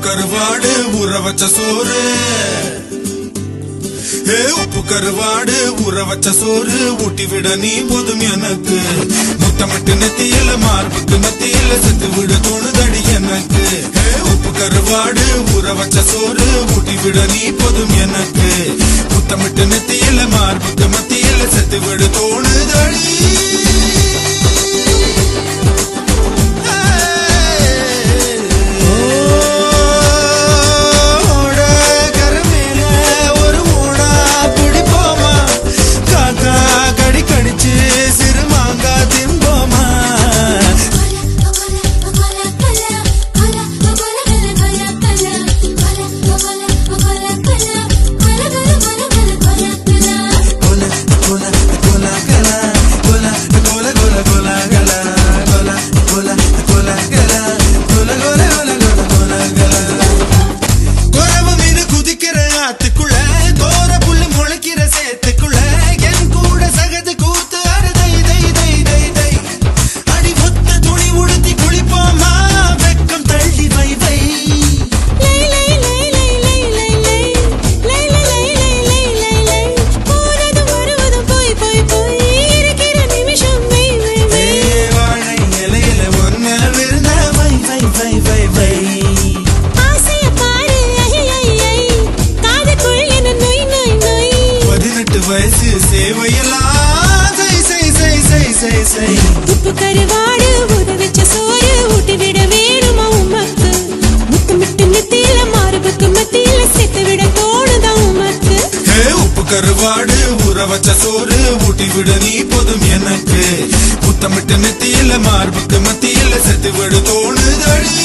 கருவாடு ஊற வச்ச சோறு உப்பு கருவாடு ஊற வச்ச சோறு ஊட்டி விட நீ போதும் எனக்கு முத்தமிட்டு நெத்தியில மார்புக்கு மத்தியில செத்து விட தோணுதடி எனக்கு உப்பு கருவாடு ஊற வச்ச சோறு ஊட்டி விட நீ போதும் எனக்கு முத்தமிட்டு நெத்தியில மார்புக்கு மத்தியில செத்து விட தோணுதடி உப்பு கருவாடு ஊற வச்ச சோறு ஊட்டி விட வேணுமா உமக்கு முத்தமிட்டு நெத்தியில மார்புக்கு மத்தியில சேர்த்து விட தோணுதா உமக்கு உப்பு கருவாடு ஊற வச்ச சோறு ஊட்டி விட நீ போதும் எனக்கு முத்தமிட்டு நெத்தியில மார்புக்கு மத்தியில சேர்த்து விட தோணுதடி